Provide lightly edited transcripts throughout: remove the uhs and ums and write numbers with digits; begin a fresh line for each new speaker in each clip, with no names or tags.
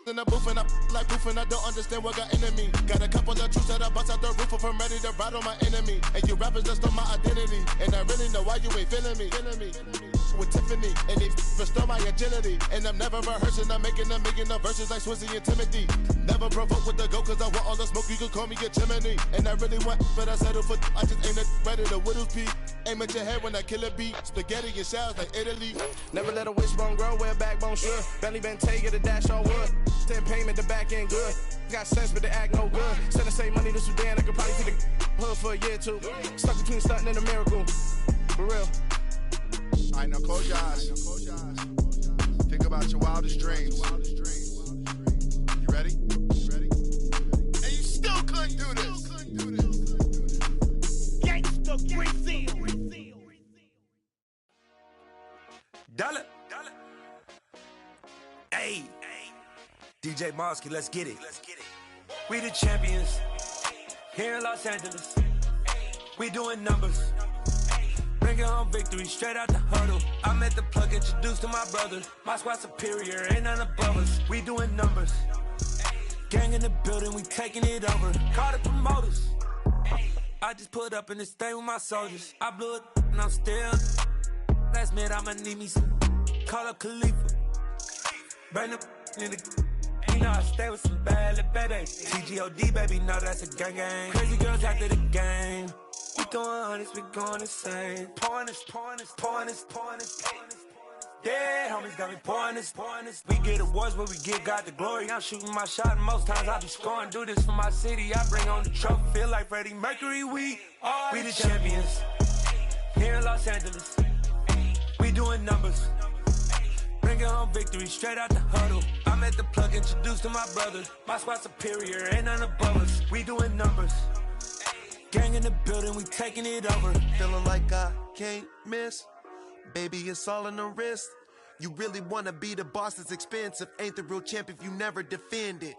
in the booth and I like proof and I don't understand what got into me. Got a couple of truths that I bust out the roof if I'm ready to ride on my enemy. And you rappers just stole my identity, and I really know why you ain't feeling me. With Tiffany, and they restore my agility. And I'm never rehearsing, I'm making a million of verses like Swizzy and Timothy. Never provoke with the go, cause I want all the smoke, you can call me a chimney. And I really want, but I settle for, I just ain't ready to whittles peak. Aim at your head when I kill a beat, spaghetti and shells like Italy.
Never let a wishbone grow where a backbone should. Belly been take a dash on wood. 10 payment, the back end good. Got sense, but the act no good. Send the same money to Sudan, I could probably see the hood for a year or two. Stuck between stunting and a miracle. For real.
Alright, now close your eyes. Think about your wildest dreams. You ready? And you still couldn't do this.
Gangsta Brazil.
Dollar. Hey. DJ Mosky, let's get it. We the champions here in Los Angeles. We doing numbers. Bringing home victory straight out the huddle. I'm at the plug, introduced to my brother. My squad superior, ain't none above us. We doing numbers. Gang in the building, we taking it over. Call the promoters. I just put up in this thing with my soldiers. I blew it and I'm still. Last minute I'ma need me some. Call up Khalifa. Bring the in the. You know I stay with some bad little baby. TGOD baby, know that's a gang. Crazy girls after the game. We throwing hundreds, we going insane. Pouring this. Yeah, homies got me pouring this. We get awards, but we give God the glory. I'm shooting my shot, and most times I be scoring. Do this for my city, I bring on the trophy. Feel like Freddie Mercury, we the champions. Here in Los Angeles, we doing numbers. Bringing home victory straight out the huddle. I'm at the plug, introduced to my brother. My squad superior, ain't none above us. We doing numbers. Gang in the building, we taking it over.
Feeling like I can't miss. Baby, it's all in the wrist. You really wanna be the boss, it's expensive. Ain't the real champ if you never defend it.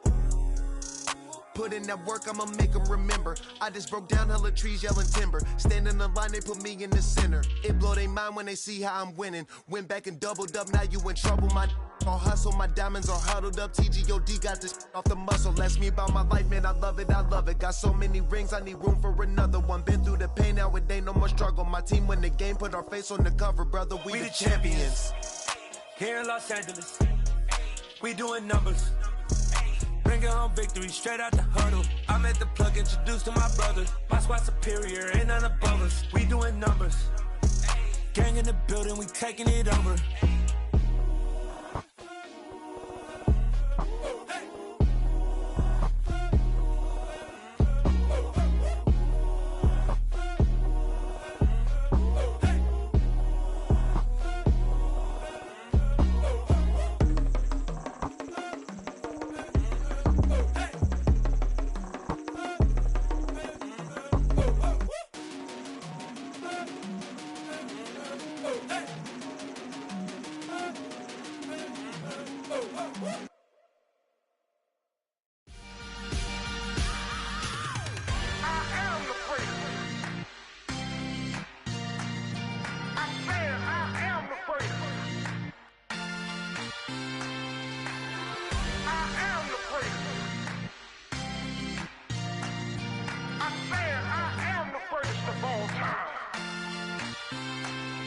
Put in that work, I'ma make them remember. I just broke down hella trees, yelling timber. Stand in the line, they put me in the center. It blow they mind when they see how I'm winning. Went back and doubled up, now you in trouble. My all hustle, my diamonds are huddled up. TGOD got this off the muscle. Ask me about my life, man, I love it. Got so many rings, I need room for another one. Been through the pain, now it ain't no more struggle. My team win the game, put our face on the cover, brother. We the champions.
Here in Los Angeles, we doing numbers. Bringing home victory straight out the huddle. I'm at the plug, introduced to my brother. My squad superior, ain't none above us. We doing numbers. Gang in the building, we taking it over.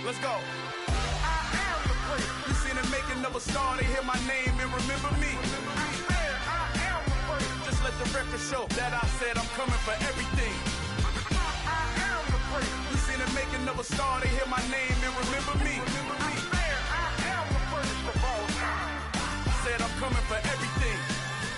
Let's go. I am the prince. You seen the making of a star, they hear my name and remember me. I am the prince. Just let the record show that I said I'm coming for everything. I am the prince. You seen the making of a star, they hear my name and remember me. I am the prince of all time. Said I'm coming for everything.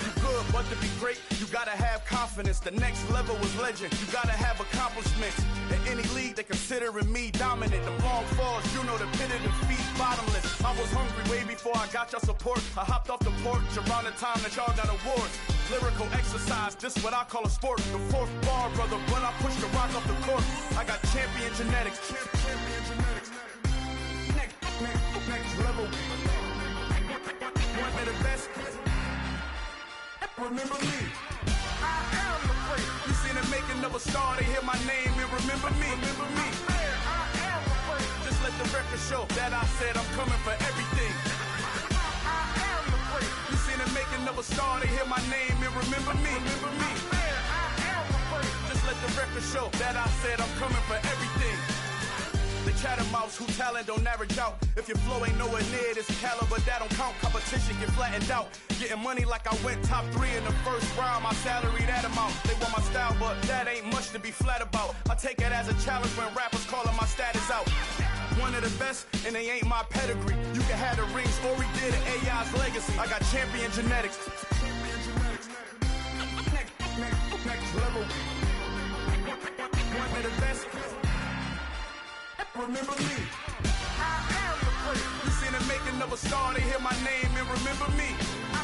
You good, but to be great, you gotta have confidence. The next level is legend. You gotta have accomplishments. In any league, they considering me dominant. The long falls, you know the pit of defeat, bottomless. I was hungry way before I got your support. I hopped off the porch around the time that y'all got awards. Lyrical exercise, this what I call a sport. The fourth bar, brother, when I push the rock off the court. I got champion genetics. Champion genetics. Next level. One of the best. Remember me. I am the prince. You seen the making of a star, they hear my name and remember me. I am the prince. Just let the record show that I said I'm coming for everything. I am the prince. You seen the making making of a star, they hear my name and remember me. Just let the record show that I said I'm coming for everything. The catamounts who talent don't average out. If your flow ain't nowhere near this caliber, that don't count. Competition get flattened out. Getting money like I went top 3 in the first round. My salary that amount. They want my style, but that ain't much to be flat about. I take it as a challenge when rappers calling my status out. One of the best, and they ain't my pedigree. You can have the rings, or we did an AI's legacy. I got champion genetics. Next level. One of the best. Remember me. I am the first. You seen the making of a star, they hear my name and remember me. I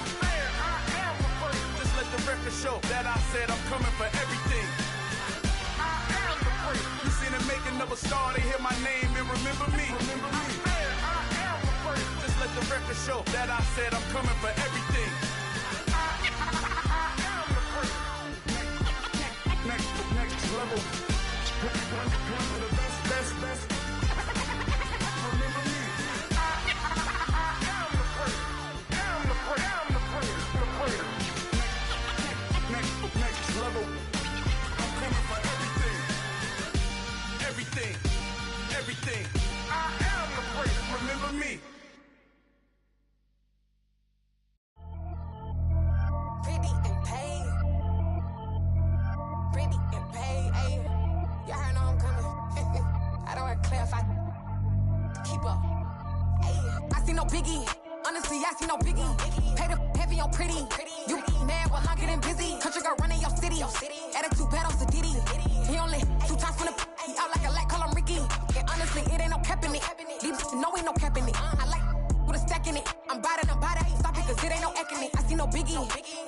am the first. Just let the record show that I said I'm coming for everything. I am the first. You seen the making of a star, they hear my name and remember me. I am the first. Just let the record show that I said I'm coming for everything. I am the first. Next level. One of the best. Remember me. I am the first. Next level. I'm coming for everything. I am the first. Remember me.
Pretty and paid. Ayy. Y'all heard I'm coming. I don't want to clarify. Keep up. Ayy. I see no biggie. Honestly, I see no biggie. Pay the heavy on pretty. You mad while I'm getting busy. Country girl running your city. Attitude bad on Sadidi. He only 2 times from the he out like a light, call him Ricky. And honestly, it ain't no cap in it. These no ain't no cap in it. I like with a stack in it. I'm bad. Stop it, cause it ain't no eck in it. I see no biggie.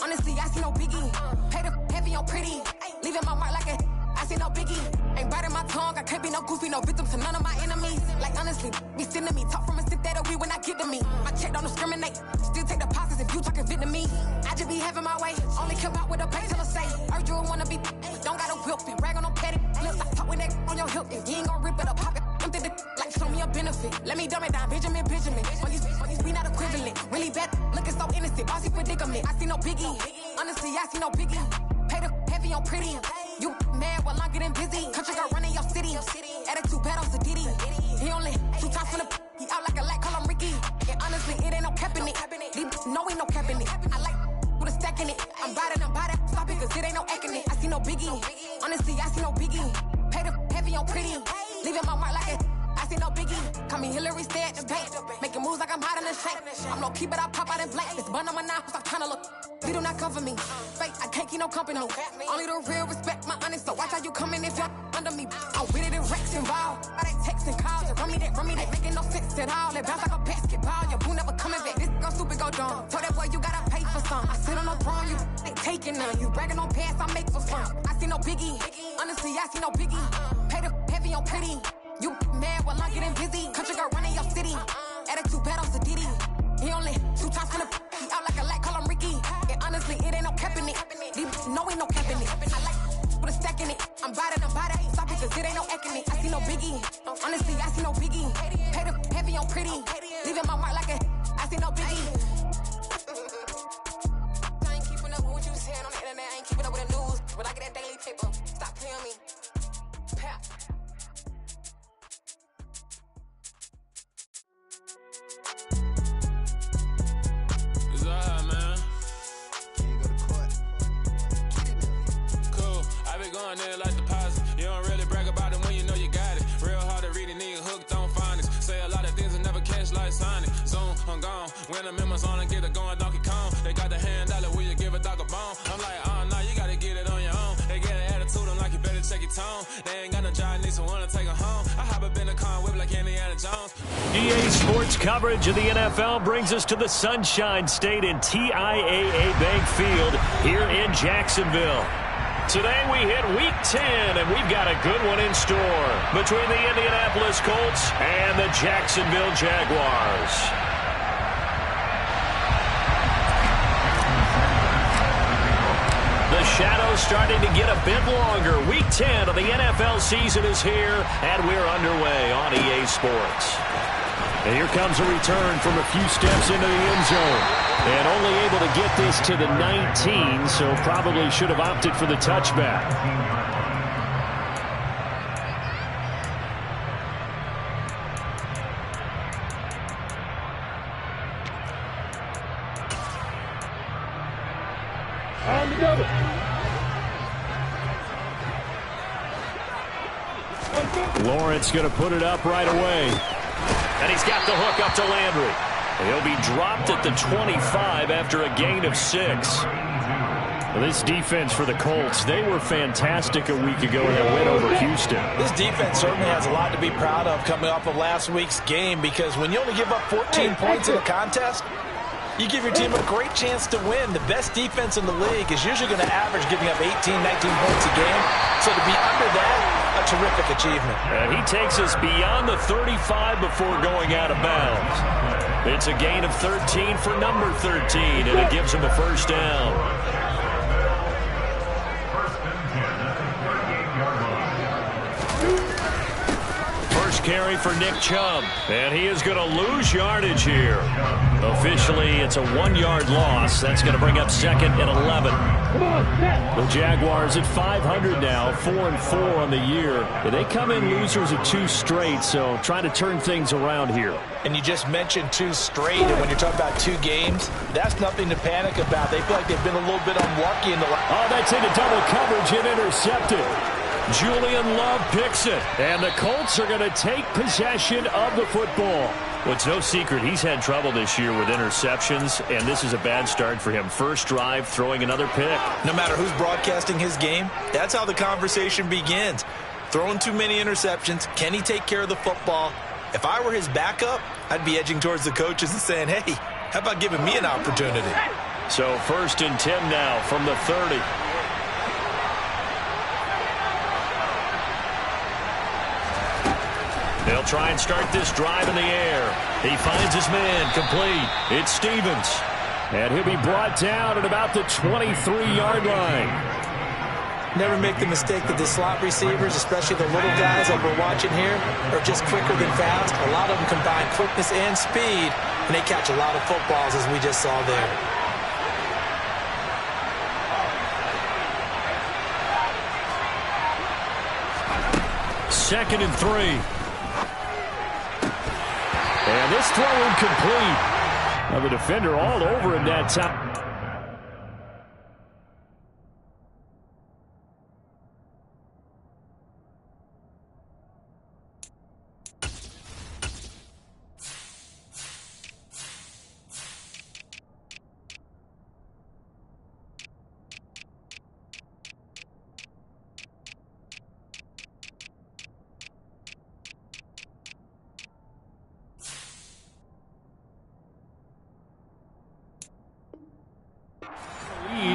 Honestly, I see no biggie. Pay the heavy on pretty. Leaving my mark like a I see no biggie. Ain't biting my tongue. I can't be no goofy, no victim to none of my enemies. Like honestly, be sending me talk from a sip that'll be when I get to me. My check don't discriminate. Still take deposits if you talking Vietnamese. I just be having my way. Only come out with a pay till I say. Heard you wanna be, don't got a whip and rag on no petty. Lips like talk with that on your hip. If you ain't gon' rip it up, pop it. Empty the like show me a benefit. Let me dumb it down, Benjamin. All these be not equivalent. Really bad, looking so innocent. Bossy predicament. I see no biggie. Honestly, I see no biggie. Pay the heavy on pretty. You mad while I'm getting busy. Country girl running your city. Attitude bad on Sadidi. He only 2 times from the he out like a light, call him Ricky. And honestly, it ain't no cap in it. No ain't no cap in it. I like with a stack in it. I'm bad. Stop it, cause it ain't no eck in it. I see no biggie. Honestly, I see no biggie. Pay the heavy on pretty. Leaving my mark like I see no biggie. Call me Hillary, stay at the bank. Making moves like I'm hiding in shape. I'm low key, but I pop out in blank. This bun on my knife, stop trying to look. They do not cover me. Fake, I can't keep no company. Only the real respect my honest. So watch how you coming if you're under me. I'm with it in Rex involved. All they texting calls and run me that. Making no sense at all. They bounce like a basketball. Your boo never coming back. This go stupid, go dumb. Told that boy you gotta pay for some. I sit on the throne, you ain't taking none. You bragging on pants, I make for fun. I see no biggie. Honestly, I see no biggie. Pay the heavy on pretty. You mad while I'm getting busy. Country girl running your city. Attitude bad on Sadidi. He only 2 times from the he out like a light, call him Ricky. And honestly, it ain't no cap in it. No ain't no cap in it. I like with a stack in it. I'm bad. Stop it, cause it ain't no eck in it. I see no biggie. Honestly, I see no biggie. Pay the heavy on pretty. Leaving my mark like a I see no biggie. I ain't keeping up with what you saying on the internet. I ain't keeping up with the news. When I get that daily paper, stop playing me. Pap.
It's alright, man. Cool. I been going there like deposit. You don't really brag about it when you know you got it. Real hard to read a nigga hooked on phonics. Say a lot of things and never catch like Sonic. Zoom, I'm gone. When the members on and get it going Donkey Kong. They got the hand dollar, will you give a dog a bone? I'm like, nah, you gotta get it on your own. They get an attitude, I'm like, you better check your tone. They ain't got no job, need someone to take her home. I hop up in the car and whip like Indiana Jones.
EA Sports coverage of the NFL brings us to the Sunshine State in TIAA Bank Field here in Jacksonville. Today we hit Week 10, and we've got a good one in store between the Indianapolis Colts and the Jacksonville Jaguars. The shadow's starting to get a bit longer. Week 10 of the NFL season is here, and we're underway on EA Sports. And here comes a return from a few steps into the end zone. And only able able to get this to the 19, so probably should have opted for the touchback. Lawrence going to put it up right away. And he's got the hook up to Landry. He'll be dropped at the 25 after a gain of 6. Well, this defense for the Colts, they were fantastic a week ago in their win over Houston.
This defense certainly has a lot to be proud of coming off of last week's game, because when you only give up 14 points in a contest, you give your team a great chance to win. The best defense in the league is usually going to average giving up 18, 19 points a game. So to be under that, a terrific achievement.
And he takes us beyond the 35 before going out of bounds. It's a gain of 13 for number 13, and it gives him a first down. First carry for Nick Chubb, and he is going to lose yardage here. Officially, it's a 1-yard loss. That's going to bring up second and 11. The Jaguars at 500 now, 4-4 on the year. They come in losers of 2 straight, so trying to turn things around here.
And you just mentioned 2 straight, and when you're talking about 2 games, that's nothing to panic about. They feel like they've been a little bit unlucky in the last.
Oh, that's into double coverage and intercepted. Julian Love picks it, and the Colts are going to take possession of the football. Well, it's no secret he's had trouble this year with interceptions, and this is a bad start for him. First drive, throwing another pick.
No matter who's broadcasting his game, that's how the conversation begins. Throwing too many interceptions, can he take care of the football? If I were his backup, I'd be edging towards the coaches and saying, hey, how about giving me an opportunity?
So 1st and 10 now from the 30. They'll try and start this drive in the air. He finds his man, complete. It's Stevens. And he'll be brought down at about the 23-yard line.
Never make the mistake that the slot receivers, especially the little guys like we're watching here, are just quicker than fast. A lot of them combine quickness and speed, and they catch a lot of footballs, as we just saw there.
Second and 3. And this throw incomplete. Now the defender all over him that time.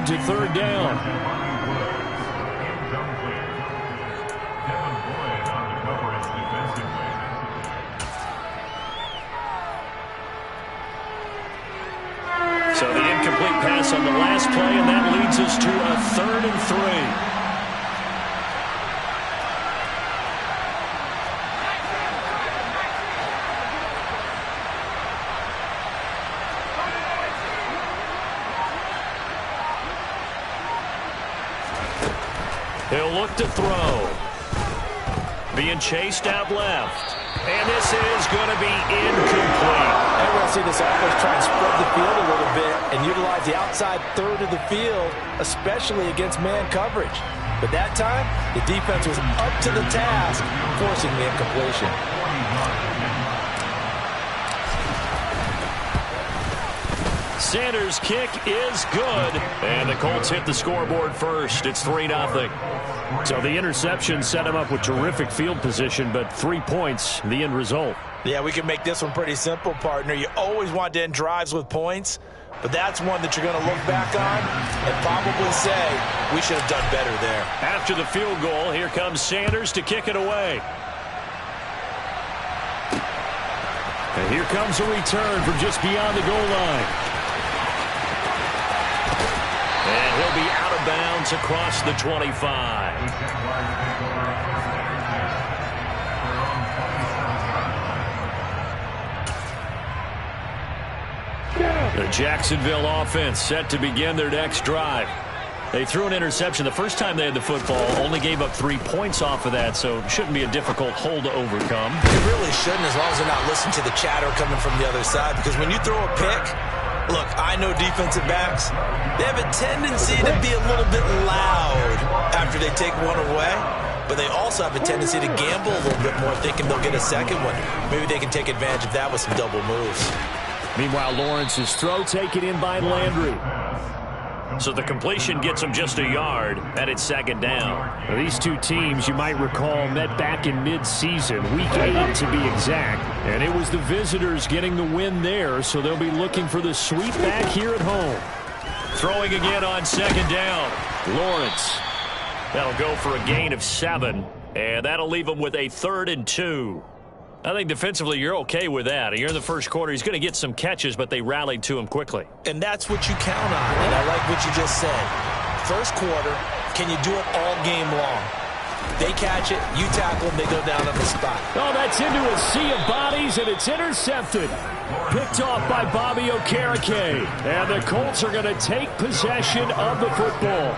To 3rd down. So the incomplete pass on the last play, and that leads us to a 3rd and 3. He'll look to throw. Being chased out left. And this is going to be incomplete.
And we'll see this offense try and spread the field a little bit and utilize the outside third of the field, especially against man coverage. But that time, the defense was up to the task, forcing the incompletion.
Sanders' kick is good. And the Colts hit the scoreboard first. It's 3-0. So the interception set him up with terrific field position, but 3 points, the end result.
Yeah, we can make this one pretty simple, partner. You always want to end drives with points, but that's one that you're going to look back on and probably say, we should have done better there.
After the field goal, here comes Sanders to kick it away. And here comes a return from just beyond the goal line. And he'll be out of bounds across the 25. The Jacksonville offense set to begin their next drive. They threw an interception the first time they had the football, only gave up 3 points off of that, so it shouldn't be a difficult hole to overcome.
It really shouldn't, as long as they're not listening to the chatter coming from the other side, because when you throw a pick, look, I know defensive backs, they have a tendency to be a little bit loud after they take one away, but they also have a tendency to gamble a little bit more, thinking they'll get a second one. Maybe they can take advantage of that with some double moves.
Meanwhile, Lawrence's throw taken in by Landry. So the completion gets them just a yard, and it's second down.
Now, these two teams, you might recall, met back in mid-season, Week 8 to be exact. And it was the visitors getting the win there, so they'll be looking for the sweep back here at home.
Throwing again on second down. Lawrence. That'll go for a gain of 7, and that'll leave them with a 3rd and 2. I think defensively you're okay with that. You're in the first quarter. He's going to get some catches, but they rallied to him quickly.
And that's what you count on, and I like what you just said. First quarter, can you do it all game long? They catch it, you tackle them, they go down on the spot.
Oh, that's into a sea of bodies, and it's intercepted. Picked off by Bobby Okereke. And the Colts are going to take possession of the football.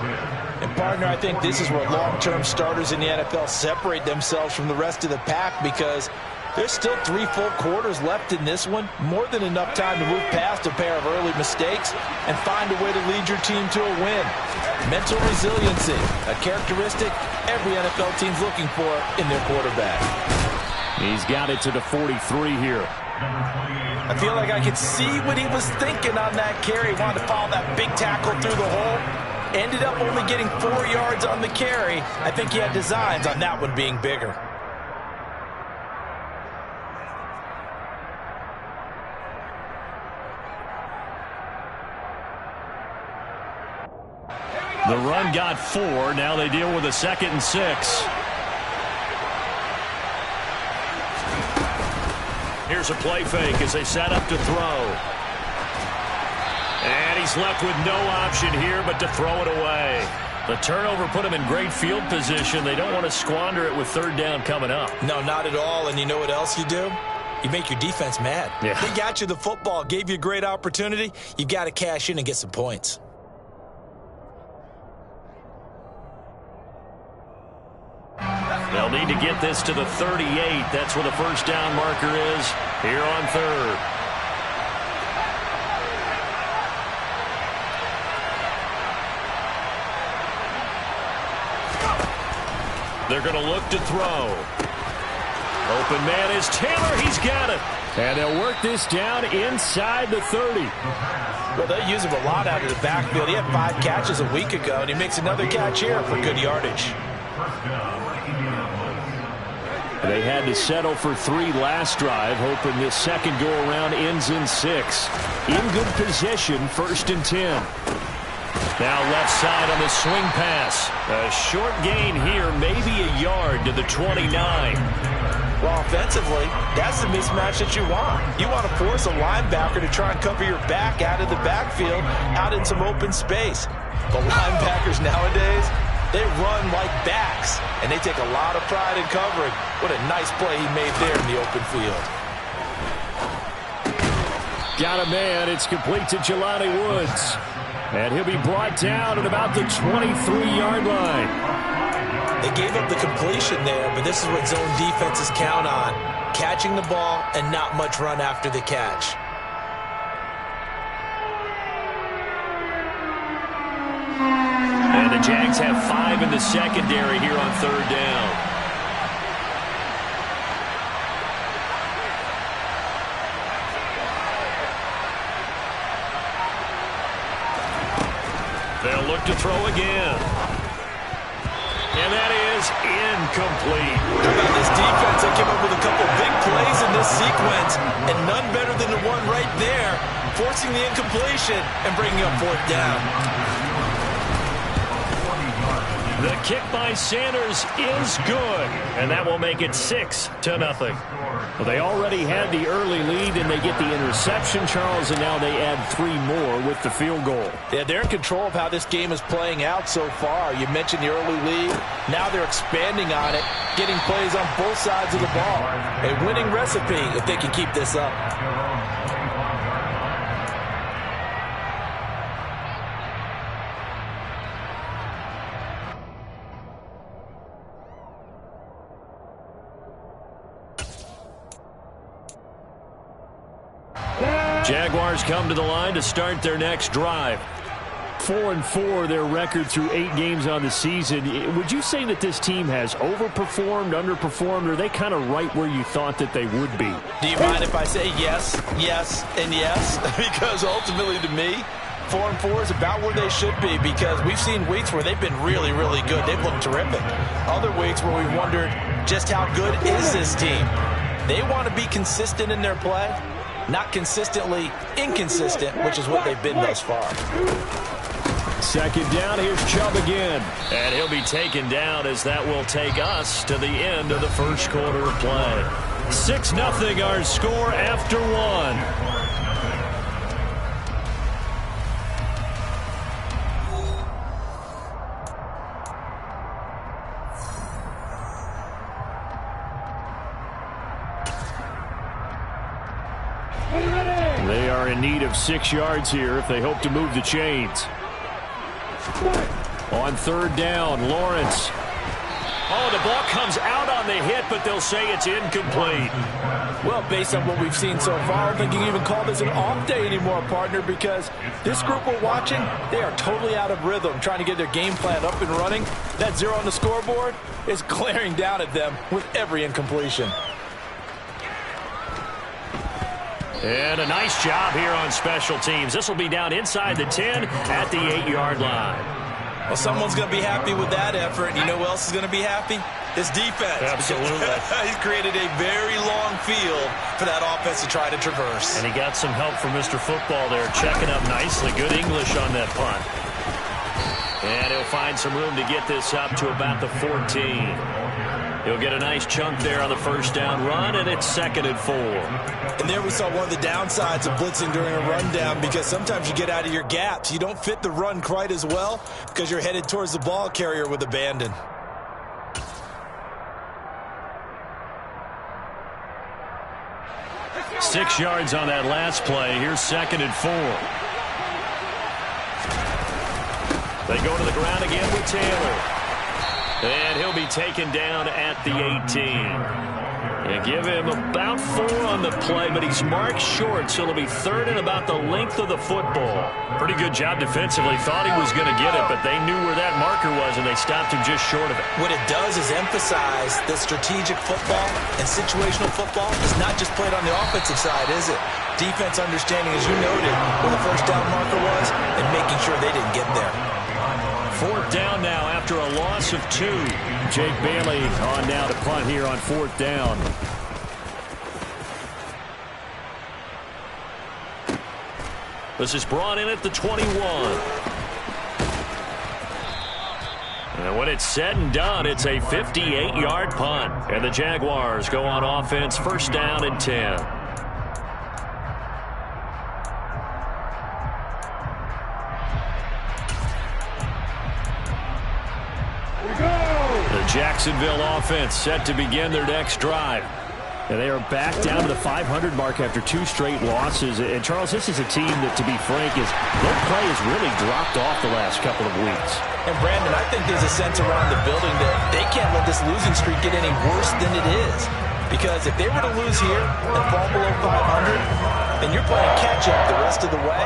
And, partner, I think this is where long-term starters in the NFL separate themselves from the rest of the pack, because there's still 3 full quarters left in this one. More than enough time to move past a pair of early mistakes and find a way to lead your team to a win. Mental resiliency, a characteristic every NFL team's looking for in their quarterback.
He's got it to the 43 here.
I feel like I could see what he was thinking on that carry. He wanted to follow that big tackle through the hole. Ended up only getting 4 yards on the carry. I think he had designs on that one being bigger.
The run got 4. Now they deal with a 2nd and 6. Here's a play fake as they set up to throw. And he's left with no option here but to throw it away. The turnover put him in great field position. They don't want to squander it with 3rd down coming up.
No, not at all. And you know what else you do? You make your defense mad.
Yeah.
They got you the football, gave you a great opportunity. You've got to cash in and get some points.
They'll need to get this to the 38. That's where the first down marker is here on 3rd. They're going to look to throw. Open man is Taylor. He's got it.
And they'll work this down inside the 30.
Well, they use him a lot out of the backfield. He had 5 catches a week ago, and he makes another catch here for good yardage.
They had to settle for 3 last drive, hoping this second go-around ends in 6. In good position, 1st and 10.
Now left side on the swing pass. A short gain here, maybe a yard to the 29.
Well, offensively, that's the mismatch that you want. You want to force a linebacker to try and cover your back out of the backfield, out in some open space. But linebackers nowadays, they run like backs, and they take a lot of pride in covering. What a nice play he made there in the open field.
Got a man. It's complete to Jelani Woods. And he'll be brought down at about the 23-yard line.
They gave up the completion there, but this is what zone defenses count on. Catching the ball and not much run after the catch.
And the Jags have 5 in the secondary here on 3rd down. They'll look to throw again. And that is incomplete.
How about this defense? They came up with a couple big plays in this sequence, and none better than the one right there, forcing the incompletion and bringing up 4th down.
The kick by Sanders is good, and that will make it 6-0.
Well, they already had the early lead, and they get the interception, Charles, and now they add 3 more with the field goal.
Yeah, they're in control of how this game is playing out so far. You mentioned the early lead. Now they're expanding on it, getting plays on both sides of the ball. A winning recipe if they can keep this up.
Jaguars come to the line to start their next drive. 4-4, their record through 8 games on the season. Would you say that this team has overperformed, underperformed, or are they kind of right where you thought that they would be?
Do you mind if I say yes, yes, and yes? Because ultimately to me, 4-4 is about where they should be, because we've seen weeks where they've been really, really good. They've looked terrific. Other weeks where we've wondered just how good is this team. They want to be consistent in their play, not consistently inconsistent, which is what they've been thus far.
Second down, here's Chubb again. And he'll be taken down as that will take us to the end of the first quarter of play. 6-0 our score after 1. They are in need of 6 yards here if they hope to move the chains. On third down, Lawrence. Oh, the ball comes out on the hit, but they'll say it's incomplete.
Well, based on what we've seen so far, I don't think you can even call this an off day anymore, partner, because this group we're watching, they are totally out of rhythm, trying to get their game plan up and running. That 0 on the scoreboard is glaring down at them with every incompletion.
And a nice job here on special teams. This will be down inside the 10 at the 8-yard line.
Well, someone's going to be happy with that effort. And you know who else is going to be happy? His defense.
Absolutely.
He's created a very long field for that offense to try to traverse.
And he got some help from Mr. Football there, checking up nicely. Good English on that punt. And he'll find some room to get this up to about the 14. He'll get a nice chunk there on the first down run, and it's 2nd and 4.
And there we saw one of the downsides of blitzing during a rundown, because sometimes you get out of your gaps. You don't fit the run quite as well because you're headed towards the ball carrier with abandon.
Six yards on that last play. Here's 2nd and 4. They go to the ground again with Taylor. And he'll be taken down at the 18. And give him about 4 on the play, but he's marked short, so it'll be 3rd and about the length of the football. Pretty good job defensively. Thought he was going to get it, but they knew where that marker was, and they stopped him just short of it.
What it does is emphasize that strategic football and situational football is not just played on the offensive side, is it? Defense understanding, as you noted, where the first down marker was and making sure they didn't get there.
4th down now after a loss of 2. Jake Bailey on now to punt here on 4th down. This is brought in at the 21. And when it's said and done, it's a 58-yard punt. And the Jaguars go on offense, 1st down and 10. Jacksonville offense set to begin their next drive. And they are back down to the 500 mark after 2 straight losses. And, Charles, this is a team that, to be frank, their play has really dropped off the last couple of weeks.
And, Brandon, I think there's a sense around the building that they can't let this losing streak get any worse than it is. Because if they were to lose here and fall below 500, then you're playing catch-up the rest of the way.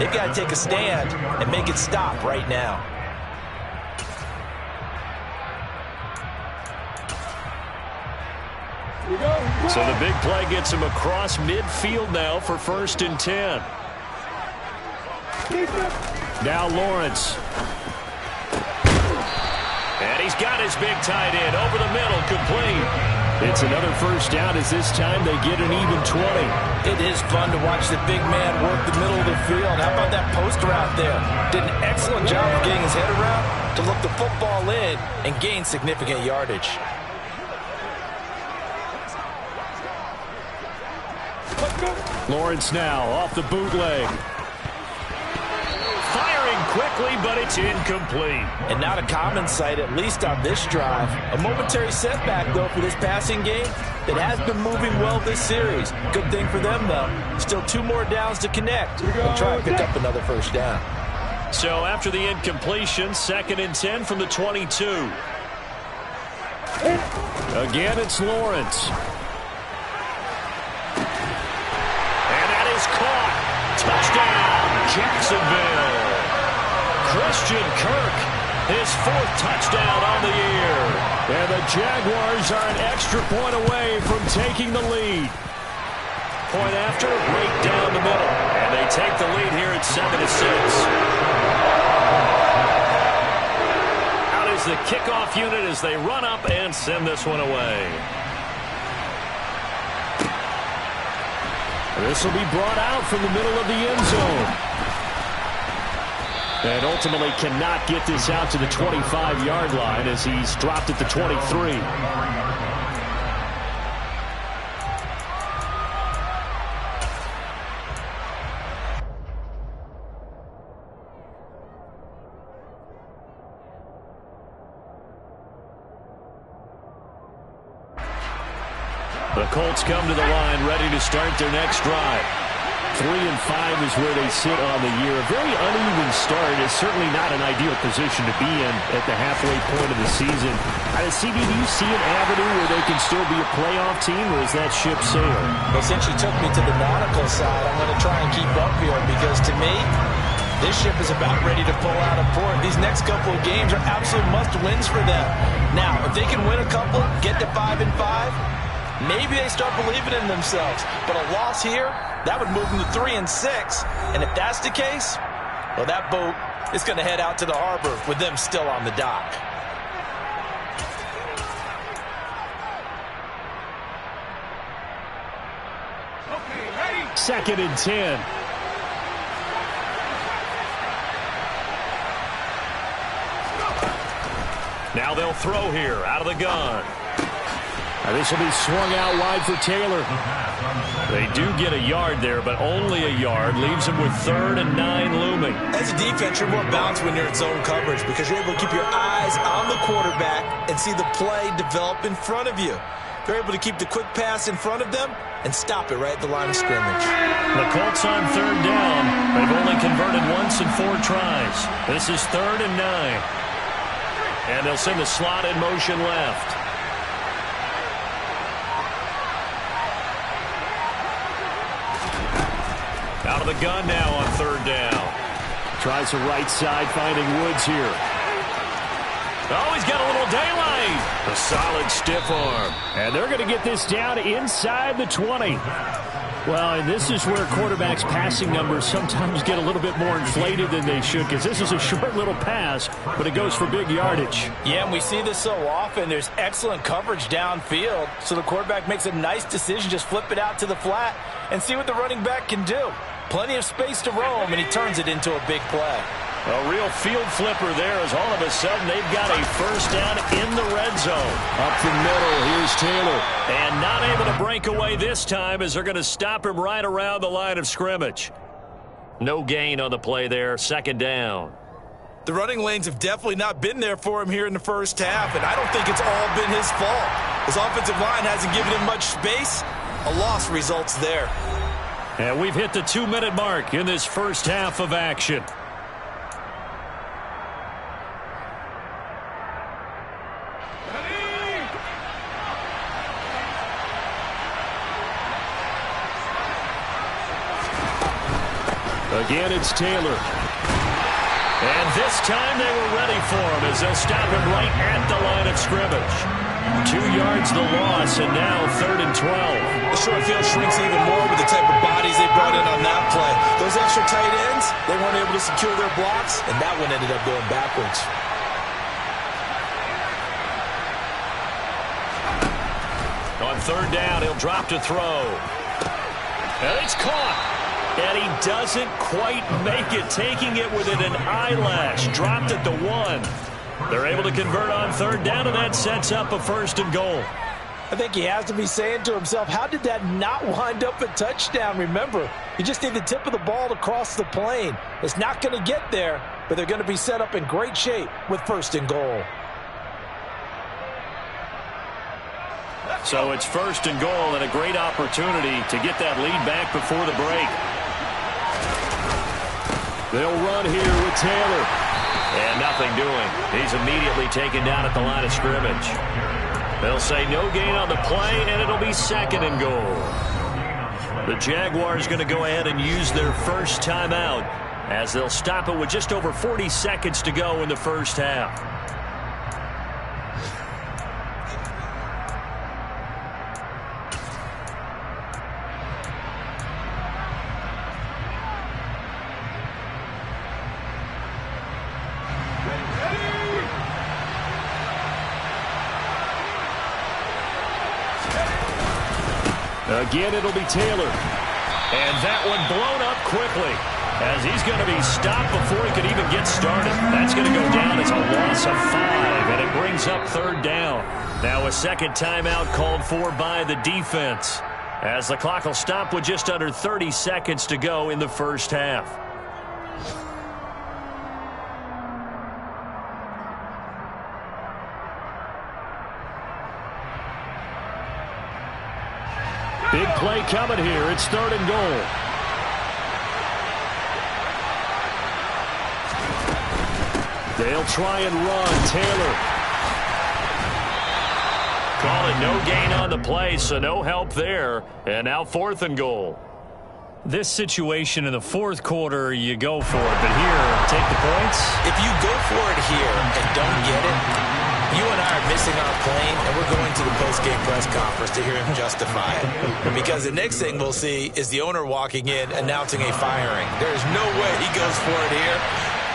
They've got to take a stand and make it stop right now.
So the big play gets him across midfield now for 1st and 10. Now Lawrence. And he's got his big tight end over the middle, complete. It's another 1st down as this time they get an even 20.
It is fun to watch the big man work the middle of the field. How about that post route there? Did an excellent job of getting his head around to look the football in and gain significant yardage.
Lawrence now off the bootleg. Firing quickly, but it's incomplete.
And not a common sight, at least on this drive. A momentary setback, though, for this passing game that has been moving well this series. Good thing for them, though. Still 2 more downs to connect and try and pick up another 1st down.
So after the incompletion, 2nd and 10 from the 22. Again, it's Lawrence. Is caught. touchdown, Jacksonville. Christian Kirk, his 4th touchdown on the year. And the Jaguars are an extra point away from taking the lead. Point after, right down the middle. And they take the lead here at 7-6. Out is the kickoff unit as they run up and send this one away. This will be brought out from the middle of the end zone. And ultimately cannot get this out to the 25-yard line as he's dropped at the 23. The Colts come to the line ready to start their next drive. 3-5 is where they sit on the year. A very uneven start is certainly not an ideal position to be in at the halfway point of the season. CD, do you see an avenue where they can still be a playoff team, or is that ship sailed?
Well, since you took me to the nautical side, I'm going to try and keep up here because to me, this ship is about ready to pull out of port. These next couple of games are absolute must-wins for them. Now, if they can win a couple, get to 5-5, maybe they start believing in themselves. But a loss here, that would move them to 3-6. And if that's the case, well, that boat is going to head out to the harbor with them still on the dock.
Okay, ready?
2nd and 10. Now they'll throw here out of the gun. This will be swung out wide for Taylor. They do get a yard there, but only a yard. Leaves them with 3rd and 9 looming.
As a defense, you're more balanced when you're in zone coverage because you're able to keep your eyes on the quarterback and see the play develop in front of you. They're able to keep the quick pass in front of them and stop it right at the line of scrimmage.
The Colts on 3rd down. They've only converted once in 4 tries. This is 3rd and 9. And they'll send the slot in motion left. Out of the gun now on 3rd down. Tries the right side, finding Woods here. Oh, he's got a little daylight. A solid stiff arm. And they're going to get this down inside the 20. Well, and this is where quarterbacks' passing numbers sometimes get a little bit more inflated than they should because this is a short little pass, but it goes for big yardage.
Yeah, and we see this so often. There's excellent coverage downfield, so the quarterback makes a nice decision, just flip it out to the flat and see what the running back can do. Plenty of space to roam, and he turns it into a big play.
A real field flipper there as all of a sudden they've got a 1st down in the red zone. Up the middle, here's Taylor. And not able to break away this time as they're going to stop him right around the line of scrimmage. No gain on the play there, 2nd down.
The running lanes have definitely not been there for him here in the first half, and I don't think it's all been his fault. His offensive line hasn't given him much space. A loss results there.
And we've hit the 2-minute mark in this first half of action. Again, it's Taylor. And this time they were ready for him as they'll stop him right at the line of scrimmage. 2 yards the loss, and now 3rd and 12.
The short field shrinks even more with the type of bodies they brought in on that play. Those extra tight ends, they weren't able to secure their blocks, and that one ended up going backwards.
On 3rd down, he'll drop to throw. And it's caught. And he doesn't quite make it, taking it within an eyelash. Dropped at the 1. They're able to convert on 3rd down, and that sets up a 1st and goal.
I think he has to be saying to himself, how did that not wind up a touchdown? Remember, you just need the tip of the ball to cross the plane. It's not going to get there, but they're going to be set up in great shape with 1st and goal.
So it's 1st and goal and a great opportunity to get that lead back before the break. They'll run here with Taylor. And nothing doing. He's immediately taken down at the line of scrimmage. They'll say no gain on the play, and it'll be 2nd and goal. The Jaguars going to go ahead and use their first timeout as they'll stop it with just over 40 seconds to go in the first half.
Again, it'll be Taylor. And that one blown up quickly as he's going to be stopped before he could even get started. That's going to go down as a loss of 5, and it brings up third down. Now a second timeout called for by the defense as the clock will stop with just under 30 seconds to go in the first half. Big play coming here. It's third and goal. They'll try and run. Taylor. Call it no gain on the play, so no help there. And now fourth and goal. This situation in the fourth quarter, you go for it. But here, take the points.
If you go for it here and don't get it, you and I are missing our plane, and we're going to the post-game press conference to hear him justify it. Because the next thing we'll see is the owner walking in announcing a firing. There is no way he goes for it here.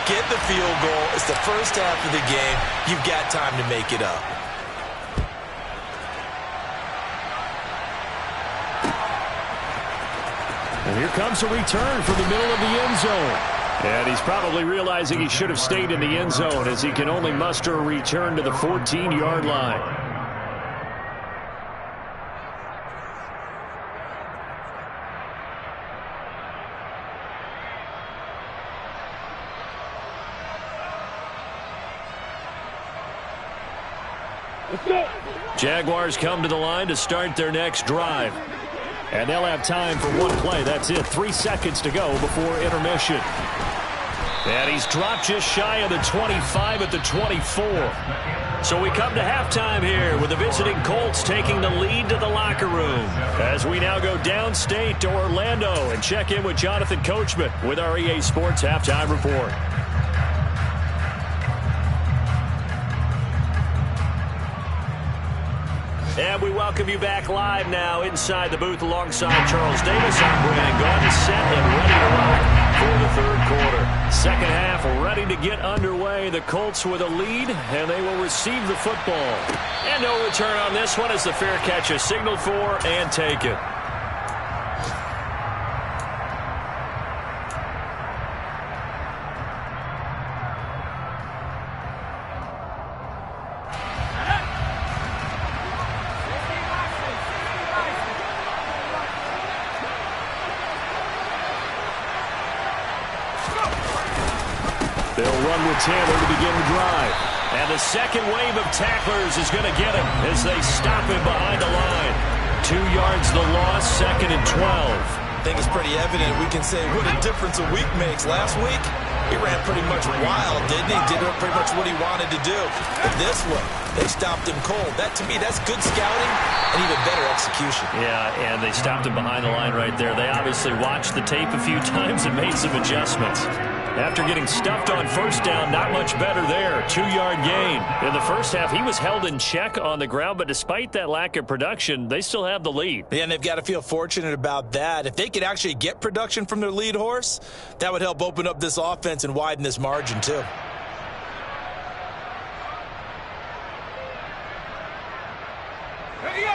Get the field goal. It's the first half of the game. You've got time to make it up.
And here comes a return from the middle of the end zone. And he's probably realizing he should have stayed in the end zone as he can only muster a return to the 14-yard line.
Let's go.
Jaguars come to the line to start their next drive. And they'll have time for one play. That's it. 3 seconds to go before intermission. And he's dropped just shy of the 25 at the 24. So we come to halftime here with the visiting Colts taking the lead to the locker room as we now go downstate to Orlando and check in with Jonathan Coachman with our EA Sports Halftime Report. And we welcome you back live now inside the booth alongside Charles Davis. I'm Brandon Gordon, set and ready to rock for the third quarter. Second half ready to get underway. The Colts with a lead, and they will receive the football. And no return on this one as the fair catch is signaled for and taken. Taylor to begin the drive. And the second wave of tacklers is going to get him as they stop him behind the line. 2 yards the loss, second and 12.
I think it's pretty evident. We can say what a difference a week makes. Last week, he ran pretty much wild, didn't he? Did pretty much what he wanted to do. But this one, they stopped him cold. That, to me, that's good scouting and even better execution.
Yeah, and they stopped him behind the line right there. They obviously watched the tape a few times and made some adjustments. After getting stuffed on first down, not much better there. 2-yard gain. In the first half, he was held in check on the ground, but despite that lack of production, they still have the lead.
Yeah, and they've got to feel fortunate about that. If they could actually get production from their lead horse, that would help open up this offense and widen this margin too.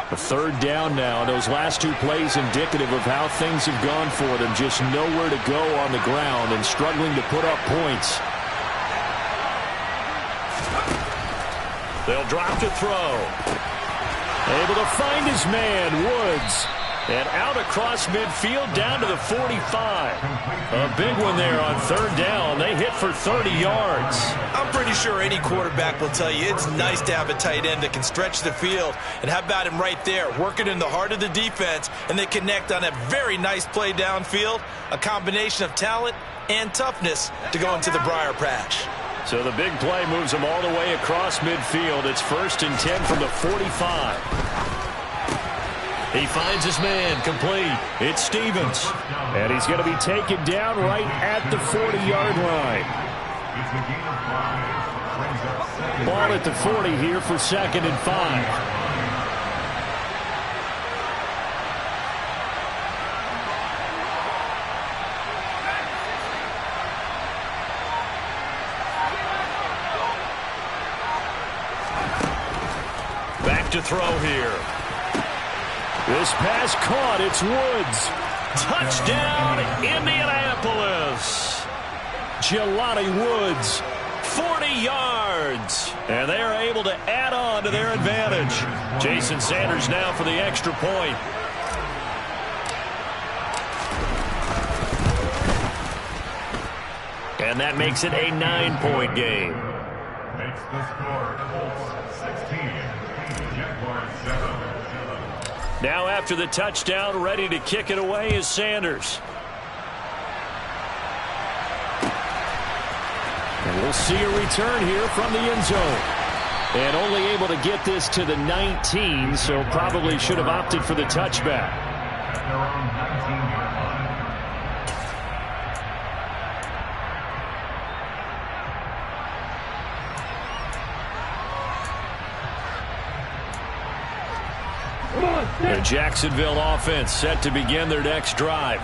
A third down now. Those last 2 plays indicative of how things have gone for them. Just nowhere to go on the ground and struggling to put up points. They'll drop to throw. Able to find his man, Woods. And out across midfield down to the 45. A big one there on third down. They hit for 30 yards.
I'm pretty sure any quarterback will tell you it's nice to have a tight end that can stretch the field. And how about him right there, working in the heart of the defense, and they connect on a very nice play downfield, a combination of talent and toughness to go into the briar patch.
So the big play moves them all the way across midfield. It's 1st and 10 from the 45. He finds his man, complete. It's Stevens. And he's going to be taken down right at the 40-yard line. Ball at the 40 here for 2nd and 5. To throw here. This pass caught. It's Woods. Touchdown, Indianapolis. Jelani Woods, 40 yards. And they are able to add on to their advantage. Jason Sanders now for the extra point. And that makes it a 9-point game.
Makes the score Colts 16.
Now after the touchdown, ready to kick it away is Sanders. And we'll see a return here from the end zone. And only able to get this to the 19, so probably should have opted for the touchback.
At their own 19-yard line.
The Jacksonville offense set to begin their next drive.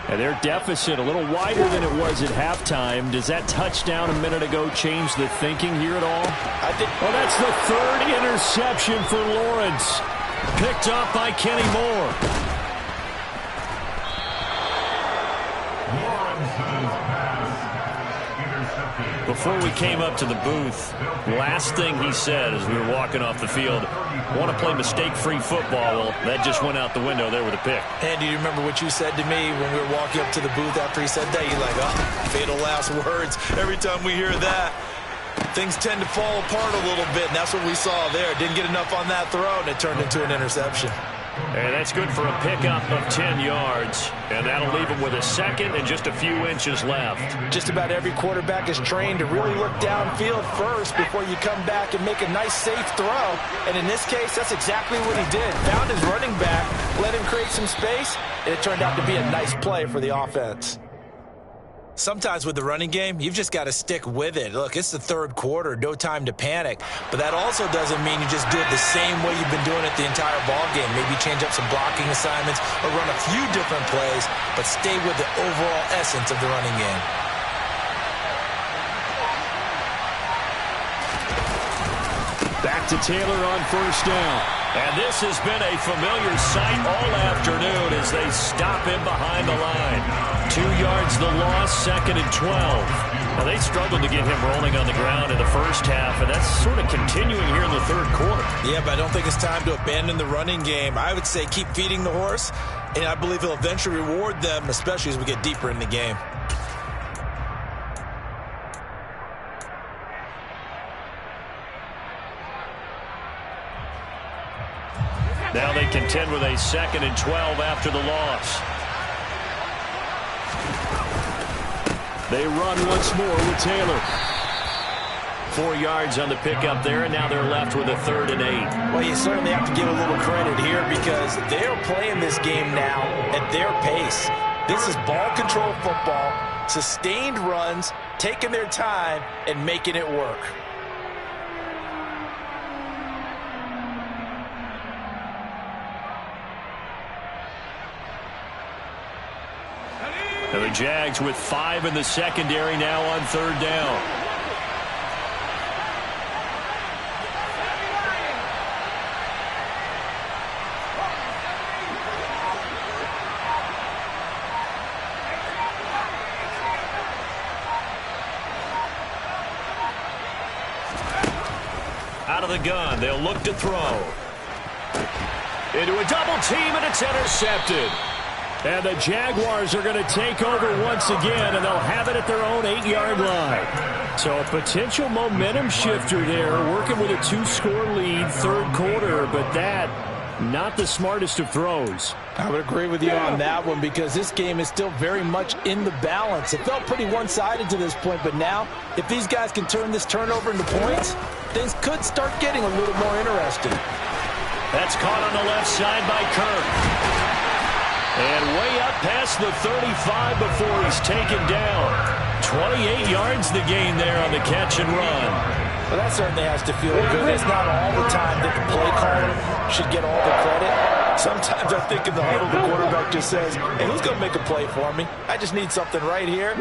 And their deficit a little wider than it was at halftime. Does that touchdown a minute ago change the thinking here at all? Well, that's the 3rd interception for Lawrence. Picked up by Kenny Moore. Before we came up to the booth, last thing he said as we were walking off the field, want to play mistake-free football. Well, that just went out the window there with a pick.
And do you remember what you said to me when we were walking up to the booth after he said that? You're like, oh, fatal last words. Every time we hear that, things tend to fall apart a little bit, and that's what we saw there. Didn't get enough on that throw, and it turned into an interception.
And that's good for a pickup of 10 yards. And that'll leave him with a 2nd and just a few inches left.
Just about every quarterback is trained to really look downfield first before you come back and make a nice, safe throw. And in this case, that's exactly what he did. Found his running back, let him create some space, and it turned out to be a nice play for the offense. Sometimes with the running game, you've just got to stick with it. Look, it's the 3rd quarter, no time to panic. But that also doesn't mean you just do it the same way you've been doing it the entire ball game. Maybe change up some blocking assignments or run a few different plays, but stay with the overall essence of the running game.
Back to Taylor on 1st down. And this has been a familiar sight all afternoon as they stop him behind the line. 2 yards the loss, 2nd and 12. Now, they struggled to get him rolling on the ground in the first half, and that's sort of continuing here in the 3rd quarter.
Yeah, but I don't think it's time to abandon the running game. I would say keep feeding the horse, and I believe he'll eventually reward them, especially as we get deeper in the game.
Now they contend with a 2nd and 12 after the loss. They run once more with Taylor. 4 yards on the pickup there, and now they're left with a 3rd and 8.
Well, you certainly have to give a little credit here because they're playing this game now at their pace. This is ball control football, sustained runs, taking their time, and making it work.
And the Jags with 5 in the secondary now on 3rd down. Out of the gun, they'll look to throw. Into a double team, and it's intercepted. And the Jaguars are going to take over once again, and they'll have it at their own 8-yard line. So a potential momentum shifter there, working with a 2-score lead, 3rd quarter, but that, not the smartest of throws.
I would agree with you on that one because this game is still very much in the balance. It felt pretty one-sided to this point, but now, if these guys can turn this turnover into points, things could start getting a little more interesting.
That's caught on the left side by Kirk. And way up past the 35 before he's taken down. 28 yards the gain there on the catch and run.
Well, that certainly has to feel good. It's not all the time that the play caller should get all the credit. Sometimes I think in the huddle, the quarterback just says, hey, who's going to make a play for me? I just need something right here.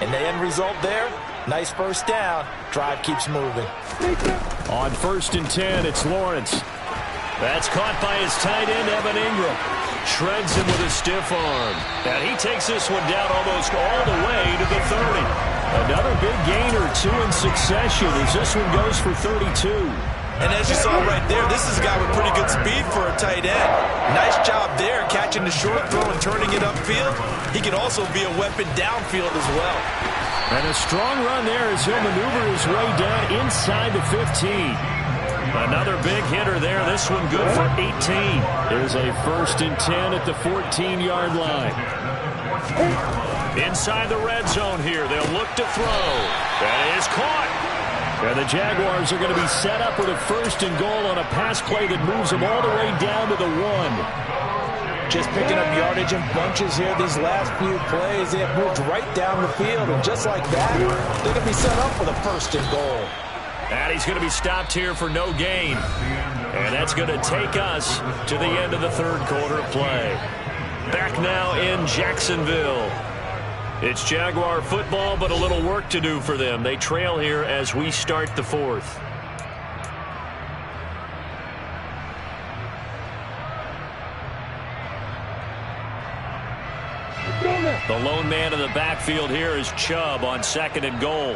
And the end result there, nice first down. Drive keeps moving.
On 1st and 10, it's Lawrence. That's caught by his tight end, Evan Ingram. Shreds him with a stiff arm. And he takes this one down almost all the way to the 30. Another big gain or two in succession as this one goes for 32.
And as you saw right there, this is a guy with pretty good speed for a tight end. Nice job there, catching the short throw and turning it upfield. He can also be a weapon downfield as well.
And a strong run there as he'll maneuver his way down inside the 15. Another big hitter there. This one good for 18. There's a 1st and 10 at the 14-yard line. Inside the red zone here. They'll look to throw. That is caught. And the Jaguars are going to be set up with a 1st and goal on a pass play that moves them all the way down to the 1.
Just picking up yardage in bunches here these last few plays. They have moved right down the field, and just like that, they're going to be set up with a 1st and goal.
And he's going to be stopped here for no gain. And that's going to take us to the end of the 3rd quarter of play. Back now in Jacksonville. It's Jaguar football, but a little work to do for them. They trail here as we start the 4th. The lone man in the backfield here is Chubb on 2nd and goal.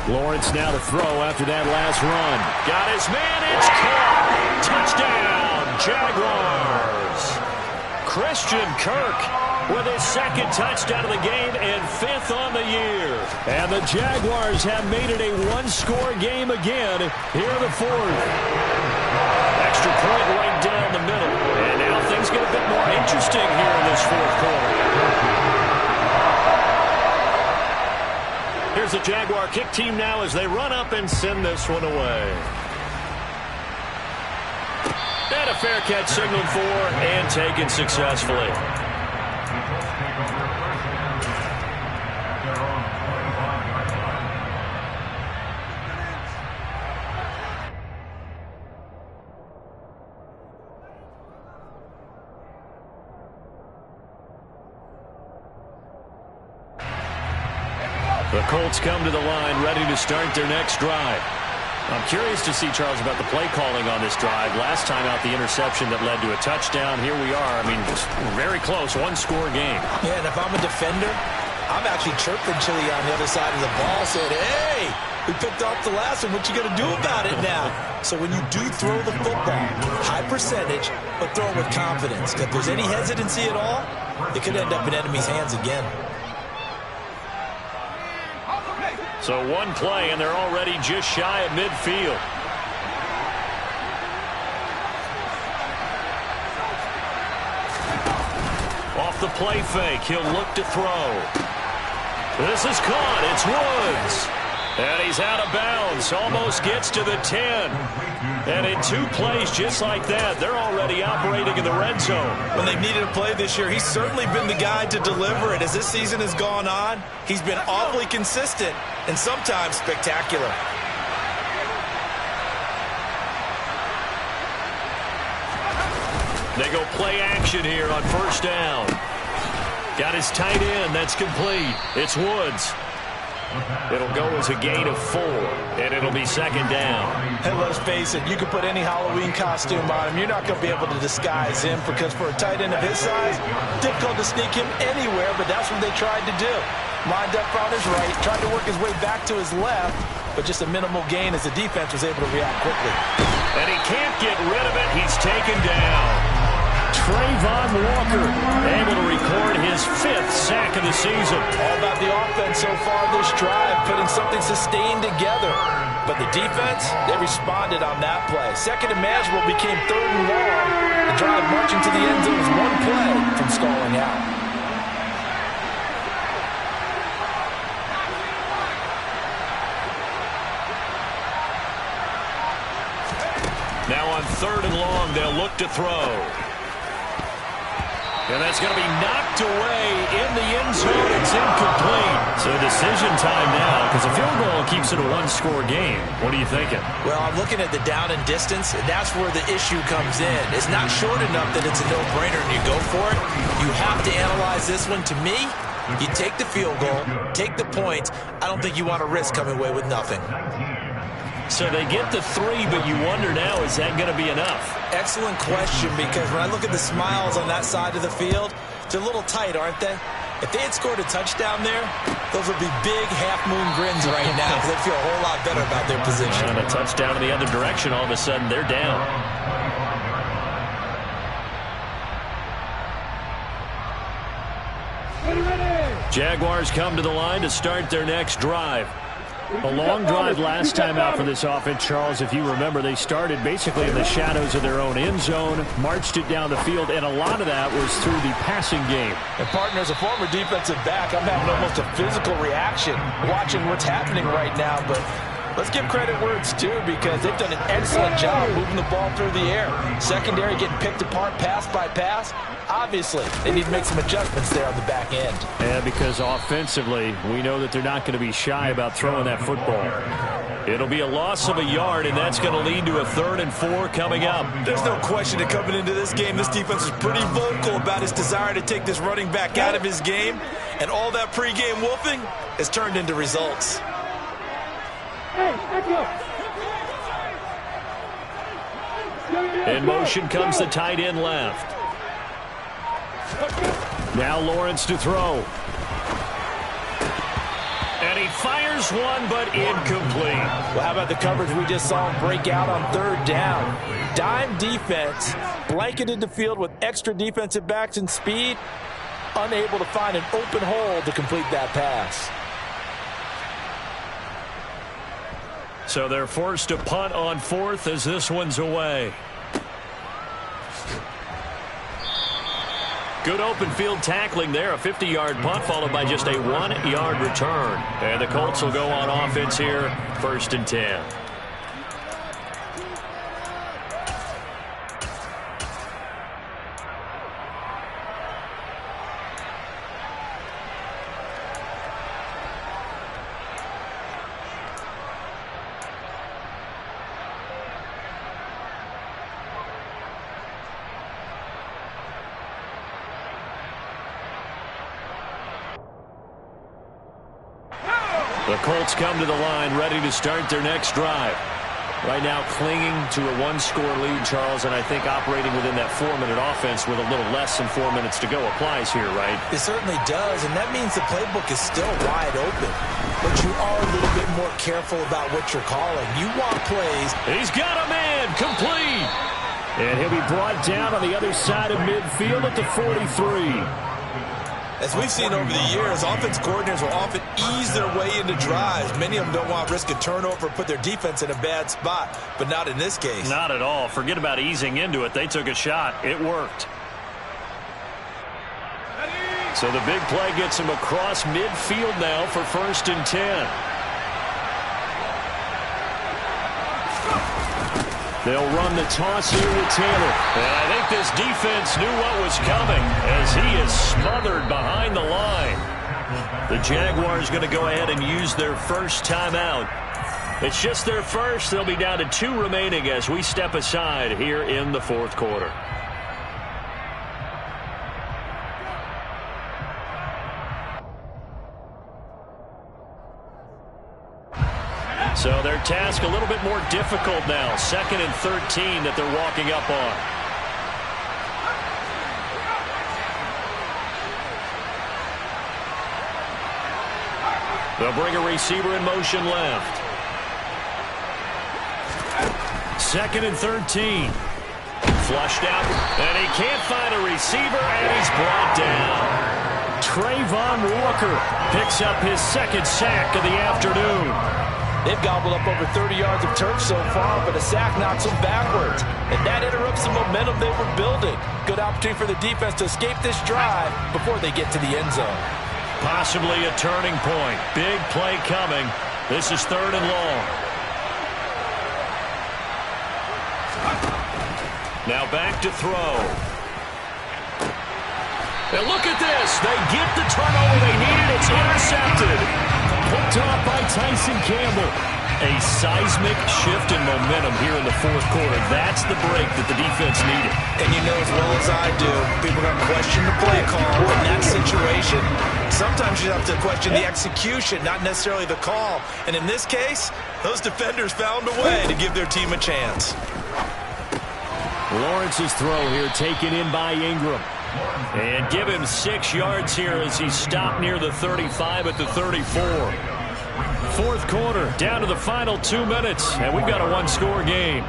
Lawrence now to throw after that last run. Got his man. It's caught. Touchdown, Jaguars. Christian Kirk with his 2nd touchdown of the game and 5th on the year. And the Jaguars have made it a one-score game again here in the 4th. Extra point right down the middle. And now things get a bit more interesting here in this 4th quarter. Here's the Jaguar kick team now as they run up and send this one away. And a fair catch signaled for and taken successfully. The Colts come to the line, ready to start their next drive. I'm curious to see, Charles, about the play calling on this drive. Last time out, the interception that led to a touchdown. Here we are. I mean, just very close, one-score game.
Yeah, and if I'm a defender, I'm actually chirping Chili on the other side of the ball, saying, hey, we picked off the last one. What you going to do about it now? So when you do throw the football, high percentage, but throw it with confidence. If there's any hesitancy at all, it could end up in enemy's hands again.
So one play, and they're already just shy of midfield. Off the play fake, he'll look to throw. This is caught. It's Woods. And he's out of bounds. Almost gets to the 10. And in 2 plays just like that, they're already operating in the red zone.
When they've needed a play this year, he's certainly been the guy to deliver it. As this season has gone on, he's been awfully consistent and sometimes spectacular.
They go play action here on 1st down. Got his tight end. That's complete. It's Woods. It'll go as a gain of 4, and it'll be 2nd down.
And let's face it, you can put any Halloween costume on him. You're not going to be able to disguise him because for a tight end of his size, difficult to sneak him anywhere, but that's what they tried to do. Lined up on his right, tried to work his way back to his left, but just a minimal gain as the defense was able to react quickly.
And he can't get rid of it. He's taken down. Trayvon Walker able to record his 5th sack of the season.
All about the offense so far this drive, putting something sustained together. But the defense, they responded on that play. 2nd and manageable became 3rd and long. The drive marching to the end zone is 1 play from stalling out.
Now
3rd and long. They'll look to throw. And that's going to be knocked away in the end zone. It's incomplete. So decision time now, because a field goal keeps it a one-score game. What are you thinking?
Well, I'm looking at the down and distance, and that's where the issue comes in. It's not short enough that it's a no-brainer and you go for it. You have to analyze this one. To me, you take the field goal, take the points. I don't think you want to risk coming away with nothing.
So they get the 3, but you wonder now, is that going to be enough?
Excellent question, because when I look at the smiles on that side of the field, they're a little tight, aren't they? If they had scored a touchdown there, those would be big half-moon grins right now, because they feel a whole lot better about their position.
And a touchdown in the other direction, all of a sudden they're down. Jaguars come to the line to start their next drive. A long drive last time out for this offense, Charles. If you remember, they started basically in the shadows of their own end zone, marched it down the field, and a lot of that was through the passing game.
And, partner, as a former defensive back, I'm having almost a physical reaction watching what's happening right now. But let's give credit where it's due, because they've done an excellent job moving the ball through the air. Secondary getting picked apart pass by pass. Obviously, they need to make some adjustments there on the back end.
And because offensively, we know that they're not going to be shy about throwing that football. It'll be a loss of a yard, and that's going to lead to a 3rd and 4 coming up.
There's no question that coming into this game, this defense is pretty vocal about his desire to take this running back out of his game. And all that pregame wolfing has turned into results.
In motion comes the tight end left. Now Lawrence to throw. And he fires one, but incomplete.
Well, how about the coverage we just saw him break out on 3rd down? Dime defense, blanketed the field with extra defensive backs and speed, unable to find an open hole to complete that pass.
So they're forced to punt on 4th as this one's away. Good open field tackling there. A 50-yard punt followed by just a 1-yard return. And the Colts will go on offense here, 1st and 10. The Colts come to the line ready to start their next drive. Right now clinging to a 1-score lead, Charles, and I think operating within that 4-minute offense with a little less than 4 minutes to go applies here, right?
It certainly does, and that means the playbook is still wide open. But you are a little bit more careful about what you're calling. You want plays.
He's got a man, complete. And he'll be brought down on the other side of midfield at the 43.
As we've seen over the years, offense coordinators will often ease their way into drives. Many of them don't want to risk a turnover or put their defense in a bad spot, but not in this case.
Not at all. Forget about easing into it. They took a shot. It worked. So the big play gets him across midfield now for 1st and 10. They'll run the toss here with Taylor. And I think this defense knew what was coming as he is smothered behind the line. The Jaguars going to go ahead and use their first timeout. It's just their first. They'll be down to 2 remaining as we step aside here in the 4th quarter. So their task a little bit more difficult now. 2nd and 13 that they're walking up on. They'll bring a receiver in motion left. 2nd and 13. Flushed out, and he can't find a receiver, and he's brought down. Trayvon Walker picks up his 2nd sack of the afternoon.
They've gobbled up over 30 yards of turf so far, but a sack knocks them backwards. And that interrupts the momentum they were building. Good opportunity for the defense to escape this drive before they get to the end zone.
Possibly a turning point. Big play coming. This is 3rd and long.
Now back to throw. And look at this. They get the turnover they needed. It's intercepted. Picked off by Tyson Campbell. A seismic shift in momentum here in the fourth quarter. That's the break that the defense needed.
And you know as well as I do, people are going to question the play call in that situation. Sometimes you have to question the execution, not necessarily the call. And in this case, those defenders found a way to give their team a chance.
Lawrence's throw here taken in by Ingram. And give him 6 yards here as he stopped near the 35 at the 34. Fourth quarter, down to the final 2 minutes, and we've got a one-score game. –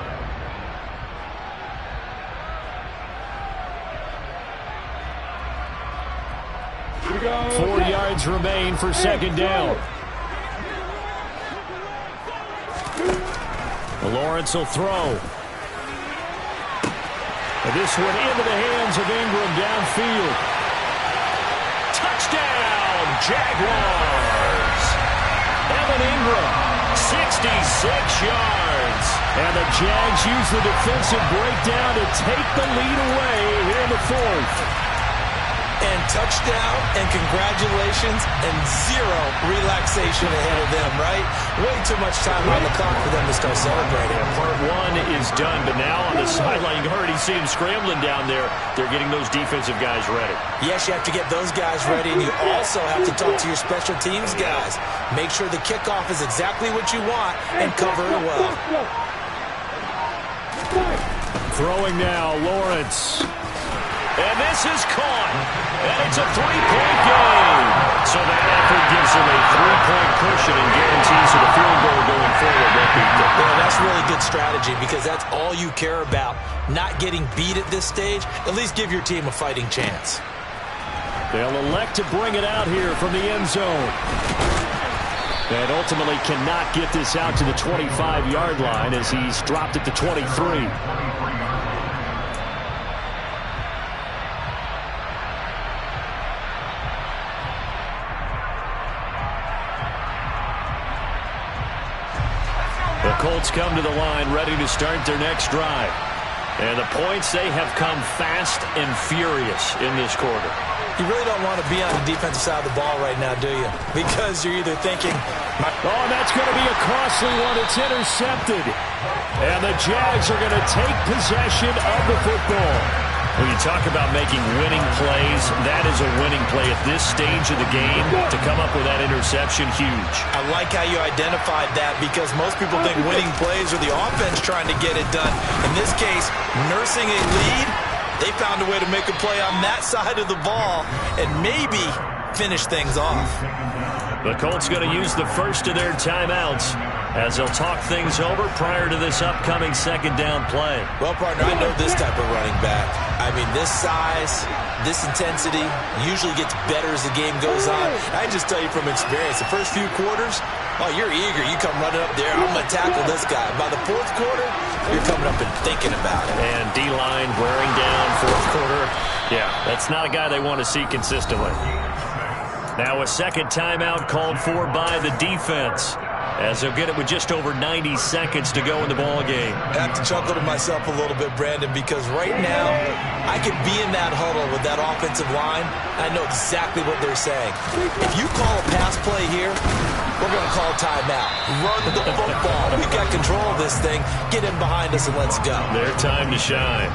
4 yards remain for second down. Lawrence will throw. And this one into the hands of Ingram downfield. Touchdown, Jaguars! Evan Ingram, 66 yards. And the Jags use the defensive breakdown to take the lead away here in the fourth.
And touchdown, and congratulations, and zero relaxation ahead of them, right? Way too much time on the clock for them to start celebrating.
Part one is done, but now on the sideline, you already see him scrambling down there. They're getting those defensive guys ready.
Yes, you have to get those guys ready, and you also have to talk to your special teams guys. Make sure the kickoff is exactly what you want and cover it well.
Throwing now, Lawrence. And this is caught. And it's a 3-point game. So that effort gives them a 3-point cushion and guarantees that a field goal going forward won't be good.
Well, that's really good strategy because that's all you care about. Not getting beat at this stage. At least give your team a fighting chance.
They'll elect to bring it out here from the end zone. And ultimately cannot get this out to the 25-yard line as he's dropped at the 23. The Colts come to the line ready to start their next drive. And the points, they have come fast and furious in this quarter.
You really don't want to be on the defensive side of the ball right now, do you? Because you're either thinking...
Oh, that's going to be a costly one. It's intercepted. And the Jags are going to take possession of the football. When you talk about making winning plays, that is a winning play at this stage of the game. To come up with that interception, huge.
I like how you identified that because most people think winning plays are the offense trying to get it done. In this case, nursing a lead, they found a way to make a play on that side of the ball and maybe finish things off.
The Colts going to use the first of their timeouts as they'll talk things over prior to this upcoming second down play.
Well, partner, I know this type of running back. I mean, this size, this intensity usually gets better as the game goes on. I just tell you from experience, the first few quarters, oh, you're eager. You come running up there, I'm going to tackle this guy. By the fourth quarter, you're coming up and thinking about it.
And D-line wearing down fourth quarter. Yeah, that's not a guy they want to see consistently. Now a second timeout called for by the defense, as they'll get it with just over 90 seconds to go in the ball game.
I have to chuckle to myself a little bit, Brandon, because right now I could be in that huddle with that offensive line. I know exactly what they're saying. If you call a pass play here, we're going to call timeout. Run the football. We've got control of this thing. Get in behind us and let's go.
Their time to shine.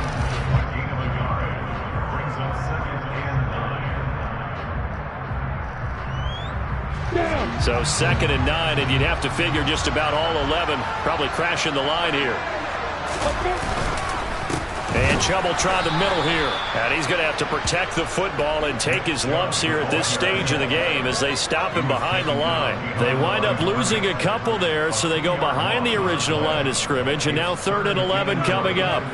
So 2nd and 9, and you'd have to figure just about all 11 probably crashing the line here. And Chubb will try the middle here. And he's going to have to protect the football and take his lumps here at this stage of the game as they stop him behind the line. They wind up losing a couple there, so they go behind the original line of scrimmage, and now 3rd and 11 coming up.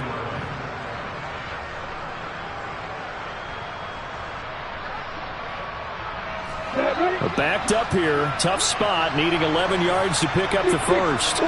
Backed up here, tough spot, needing 11 yards to pick up the first.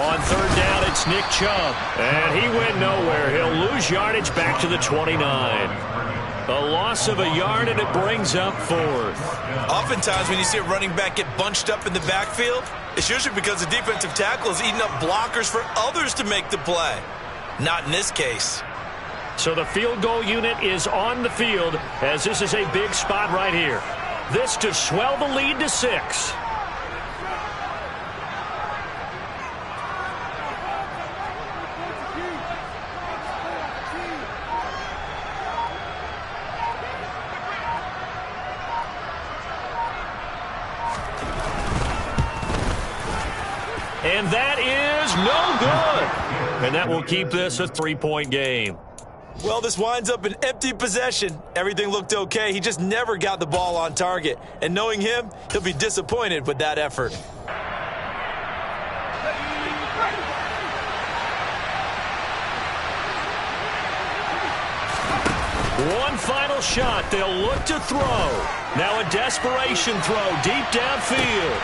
On third down, it's Nick Chubb. And he went nowhere. He'll lose yardage back to the 29. A loss of a yard, and it brings up fourth.
Oftentimes when you see a running back get bunched up in the backfield, it's usually because the defensive tackle is eating up blockers for others to make the play. Not in this case.
So the field goal unit is on the field, as this is a big spot right here. This to swell the lead to 6. And that is no good. And that will keep this a 3-point game.
Well, this winds up an empty possession. Everything looked okay. He just never got the ball on target. And knowing him, he'll be disappointed with that effort.
One final shot. They'll look to throw. Now a desperation throw deep downfield.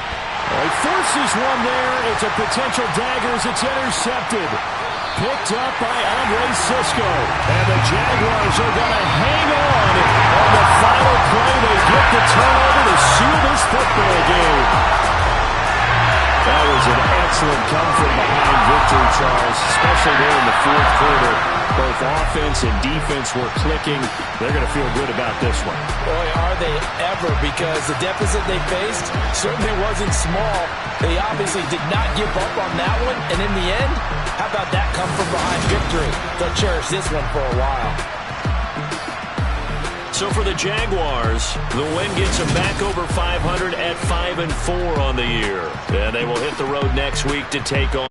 He forces one there. It's a potential dagger as it's intercepted. Picked up by Andre Sisco. And the Jaguars are going to hang on the final play. They get the turnover to seal this football game.
That was an excellent come-from-behind victory, Charles, especially there in the fourth quarter. Both offense and defense were clicking. They're going to feel good about this one.
Boy, are they ever, because the deficit they faced certainly wasn't small. They obviously did not give up on that one, and in the end, how about that come-from-behind victory? They'll cherish this one for a while.
So for the Jaguars, the win gets them back over 500 at 5-4 on the year. And they will hit the road next week to take on